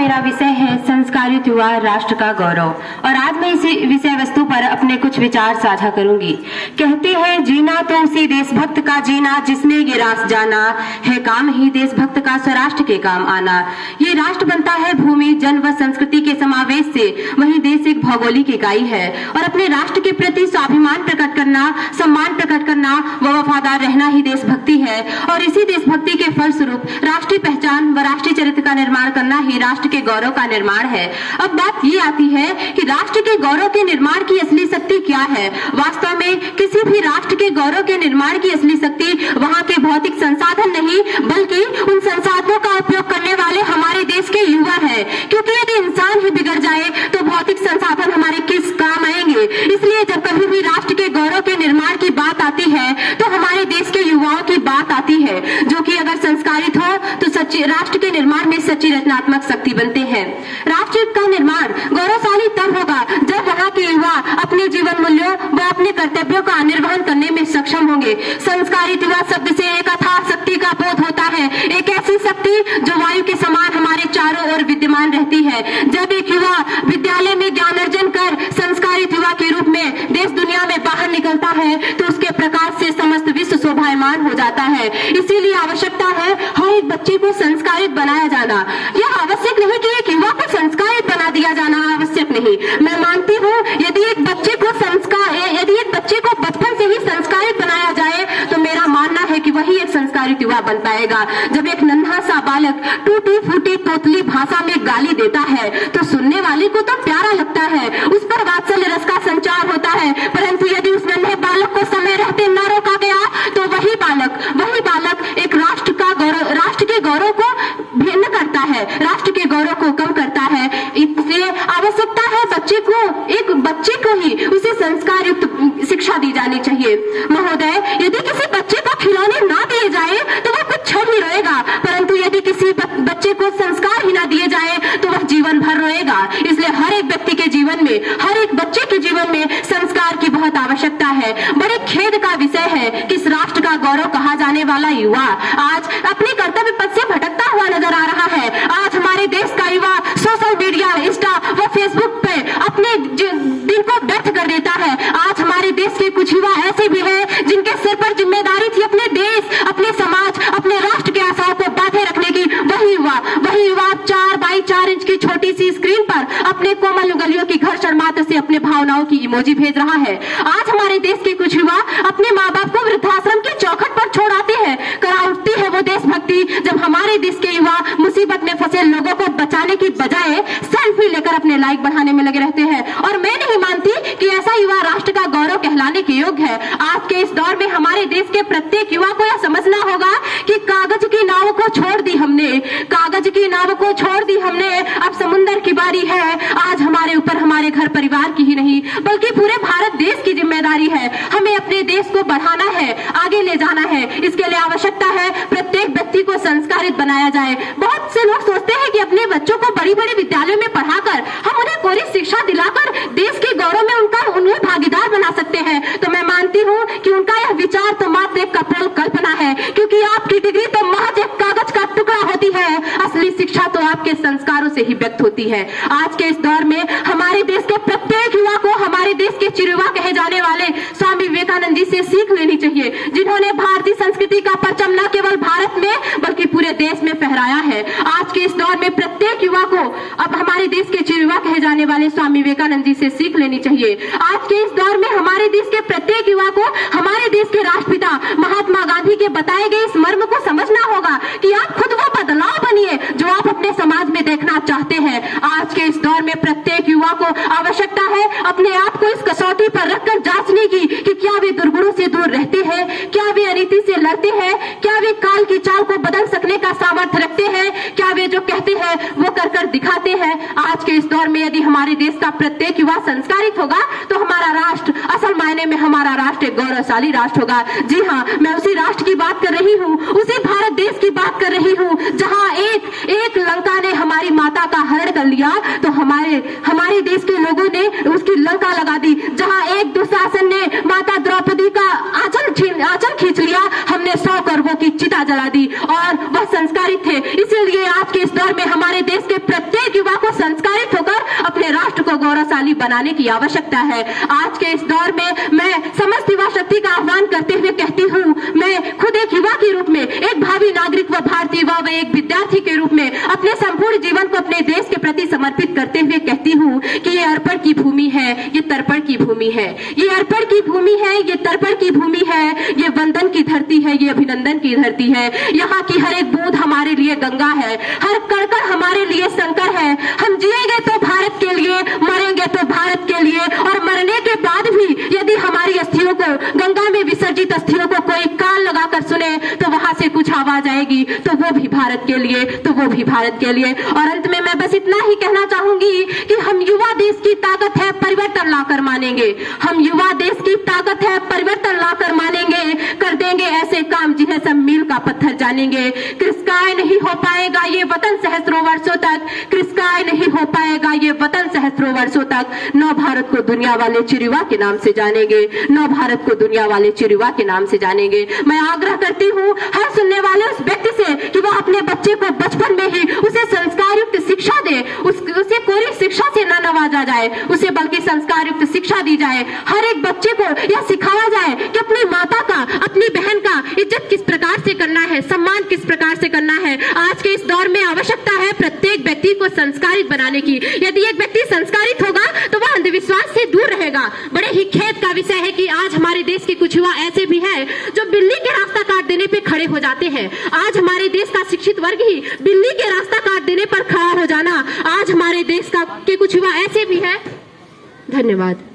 मेरा विषय है संस्कारित युवा राष्ट्र का गौरव और आज मैं इसी विषय वस्तु पर अपने कुछ विचार साझा करूंगी। कहते हैं जीना तो उसी देशभक्त का जीना जिसने ये राष्ट्र जाना है, काम ही देशभक्त का स्वराष्ट्र के काम आना। ये राष्ट्र बनता है भूमि जन व संस्कृति के समावेश से, वही देश एक भौगोलिक इकाई है और अपने राष्ट्र के प्रति स्वाभिमान प्रकट करना, सम्मान प्रकट करना व वफादार रहना ही देशभक्ति है और इसी देशभक्ति के फलस्वरूप राष्ट्रीय पहचान व राष्ट्रीय चरित्र का निर्माण करना ही राष्ट्र के गौरव का निर्माण है। अब बात ये आती है कि राष्ट्र के गौरव के निर्माण की असली शक्ति क्या है। वास्तव में किसी भी राष्ट्र के गौरव के निर्माण की असली शक्ति वहाँ के भौतिक संसाधन नहीं, बल्कि उन संसाधनों का उपयोग करने वाले हमारे देश के युवा है। क्योंकि यदि इंसान ही बिगड़ जाए तो भौतिक संसाधन हमारे किस काम आएंगे। इसलिए जब कभी भी राष्ट्र के गौरव के निर्माण की बात आती है तो हमारे देश के युवाओं की बात आती है, जो कि अगर संस्कारित हो तो सच्ची राष्ट्र के निर्माण में सच्ची रचनात्मक शक्ति बनते हैं। राष्ट्र का निर्माण गौरवशाली तब होगा जब वहाँ के युवा अपने जीवन मूल्यों व अपने कर्तव्यों का निर्वहन करने में सक्षम होंगे। संस्कारित युवा शब्द से एक अथाह शक्ति का बोध होता है, एक ऐसी शक्ति जो वायु के समान हमारे चारों ओर विद्यमान रहती है। जब एक युवा विद्यालय में ज्ञान अर्जन कर संस्कारित युवा के रूप में देश दुनिया में बाहर निकलता है तो उसके प्रकाश से समस्त विश्व शोभायमान हो जाता है। इसीलिए आवश्यकता है हर एक बच्चे को संस्कारित बनाया जाना। यह आवश्यक नहीं कि एक युवा को संस्कारित बना दिया जाना आवश्यक नहीं। मैं मानती हूँ यदि एक बच्चे को बचपन से ही संस्कारित बनाया जाए तो मेरा मानना है कि वही एक संस्कारित युवा बन पाएगा। जब एक नन्हा सा बालक टूटी फूटी तोतली भाषा में गाली देता है तो सुनने वाले को तो प्यारा लगता है, उस पर वात्सल्य रस का संचार होता है। परंतु यदि उस नन्हे बालक को समय रहते न रोका गया तो वही बालक एक राष्ट्र के गौरव को भिन्न करता है, राष्ट्र के गौरव को कम करता है। इसलिए आवश्यकता है एक बच्चे को ही उसे संस्कार युक्त शिक्षा दी जानी चाहिए। महोदय, यदि किसी बच्चे को खिलौने ना दिए जाए तो वह कुछ क्षण ही रोएगा, परंतु यदि किसी बच्चे को संस्कार ही ना दिए जाए तो वह जीवन भर रोएगा। इसलिए हर एक व्यक्ति के जीवन में, हर एक बच्चे के जीवन में संस्कार की बहुत आवश्यकता है। बड़े खेद का विषय है कि इस राष्ट्र का गौरव कहा जाने वाला युवा आज अपने कर्तव्य पथ से भटकता हुआ नजर आ रहा है। आज हमारे देश का युवा सोशल मीडिया, इंस्टा व फेसबुक पे अपने दिन को व्यर्थ कर देता है। आज हमारे देश के कुछ युवा ऐसे भी हैं जिनके सिर पर जिम्मेदारी थी अपने देश, अपने समाज, अपने राष्ट्र के आशाओं को बांधे रखने की। वही युवा 4x4 इंच की छोटी सी स्क्रीन पर अपने कोमल उंगलियों की घर्षण मात्र से अपने भावनाओं की इमोजी भेज रहा है। आज हमारे देश के कुछ युवा अपने माँ बाप को वृद्धाश्रम की चौखट पर छोड़ आते हैं। करा उठती है वो देशभक्ति जब हमारे देश के युवा मुसीबत में फंसे लोगों को बचाने की बजाय सेल्फी लेकर अपने लाइक बढ़ाने में लगे रहते हैं। और मैं नहीं मानती कि ऐसा युवा राष्ट्र का गौरव कहलाने के योग्य है। आज के इस दौर में हमारे देश के प्रत्येक युवा को यह समझना होगा कि कागज की नाव को छोड़ दी हमने, अब समुंदर की बारी है। आज हमारे ऊपर हमारे घर परिवार की ही नहीं बल्कि पूरे भारत देश की जिम्मेदारी है। हमें अपने देश को बढ़ाना है, आगे ले जाना है। इसके लिए आवश्यकता है प्रत्येक व्यक्ति को संस्कारित बनाया जाए। बहुत से लोग सोचते हैं कि अपने बच्चों को बड़ी बड़ी विद्यालयों में पढ़ाकर हम उन्हें पूरी शिक्षा दिलाकर देश के गौरव में उन्हें भागीदार बना सकते हैं। तो मैं मानती हूँ कि उनका यह विचार तो मात्र एक कल्पना है, क्योंकि आपकी डिग्री तो महज एक कागज का टुकड़ा होती है। असली शिक्षा तो आपके संस्कारों से ही व्यक्त होती है। आज के इस दौर में हमारे देश के प्रत्येक युवा को हमारे देश के चिरयुवा कहे जाने वाले स्वामी विवेकानंद जी से सीख लेनी चाहिए, जिन्होंने भारतीय संस्कृति का परचम न केवल भारत में बल्कि पूरे देश में फहराया है। आज के इस दौर में प्रत्येक युवा को अब हमारे देश के चिरयुवा कहे जाने वाले स्वामी विवेकानंद जी से सीख लेनी चाहिए। आज के इस दौर में हमारे देश के प्रत्येक युवा को हमारे देश के राष्ट्रपिता महात्मा गांधी के बताए गए इस मर्म को समझना होगा कि आप खुद वो बदलाव बनिए जो आप अपने समाज में देखना चाहते हैं। आज के इस दौर में प्रत्येक युवा को आवश्यकता है अपने आप को इस कसौटी पर रखकर जांचने की कि क्या वे दुर्गुणों से दूर रहते हैं, क्या वे अनीति से लड़ते हैं, क्या वे काल की चाल को बदल सकने का सामर्थ्य रखते हैं, क्या वे जो कहते हैं वो कर दिखाते हैं। आज के इस दौर में यदि हमारे देश का प्रत्येक युवा संस्कारित होगा तो हमारा राष्ट्र असल मायने में हमारा राष्ट्र एक गौरवशाली राष्ट्र होगा। जी हाँ, मैं उसी राष्ट्र की बात कर रही हूँ, उसी भारत देश की बात कर रही हूँ जहाँ एक लंका ने हमारी माता का हरण कर लिया तो हमारे देश के लोगों ने उसकी लंका लगा दी। जहाँ एक दुशासन ने माता द्रौपदी का आंचल खींच लिया, हमने 100 कौरवों की चिता जला दी और वह संस्कारित थे। इसीलिए आज के इस दौर में हमारे देश के प्रत्येक गौरवशाली बनाने की आवश्यकता है। आज के इस दौर में मैं समस्त युवा शक्ति का आह्वान करते हुए कहती हूँ, मैं खुद एक युवा के रूप में, एक भावी नागरिक व भारतीय युवा व एक विद्यार्थी के रूप में अपने संपूर्ण जीवन को अपने देश के प्रति समर्पित करते हुए कहती हूँ कि ये अर्पण की भूमि है, ये तर्पण की भूमि है, ये अर्पण की भूमि है, ये तर्पण की भूमि है, ये वंदन की धरती है, ये अभिनंदन की धरती है। यहाँ की हर एक बूंद हमारे लिए गंगा है, हर कण हमारे लिए शंकर है। हम जिएंगे तो भारत के लिए, मरेंगे तो भारत के लिए, और मरने के बाद भी यदि हमारी अस्थियों को, गंगा में विसर्जित अस्थियों को कोई कान लगाकर सुने तो वहां से कुछ आवाज आएगी, तो वो भी भारत के लिए, तो वो भी भारत के लिए। और अंत में मैं बस इतना ही कहना चाहूंगी कि हम युवा देश की ताकत है, परिवर्तन लाकर मानेंगे। हम युवा देश की ताकत है, परिवर्तन लाकर मानेंगे, कर देंगे ऐसे काम जिन्हें सब मील का पत्थर जानेंगे। कृषकाय नहीं हो पाएगा ये वतन सहस्त्रों वर्षों तक, कृषकाय नहीं हो पाएगा ये वतन सहस्त्रों वर्षों तक। नव भारत को दुनिया वाले चिरुवा के नाम से जानेंगे, नव भारत को दुनिया वाले चिरुवा के नाम से जानेंगे। मैं आग्रह करती हूँ हर सुनने वाले उस व्यक्ति से कि वह अपने बच्चे को बचपन में ही उसे संस्कार युक्त शिक्षा दे, उसे कोरी शिक्षा से न नवाजा जाए, उसे बल्कि संस्कार युक्त शिक्षा दी जाए। हर एक बच्चे को यह सिखाया जाए कि अपनी माता का, अपनी बहन का इज्जत किस प्रकार से करना है, सम्मान किस प्रकार से करना है। आज के इस दौर में आवश्यकता है प्रत्येक व्यक्ति को संस्कारित बनाने की। यदि एक व्यक्ति संस्कारित होगा तो वह अंधविश्वास से दूर रहेगा। बड़े ही खेद का विषय है कि आज हमारे देश के कुछ युवा ऐसे भी हैं जो बिल्ली के रास्ता काट देने पे खड़े हो जाते हैं। आज हमारे देश का शिक्षित वर्ग ही बिल्ली के रास्ता काट देने पर खड़ा हो जाना, आज हमारे देश का के कुछ युवा ऐसे भी हैं। धन्यवाद।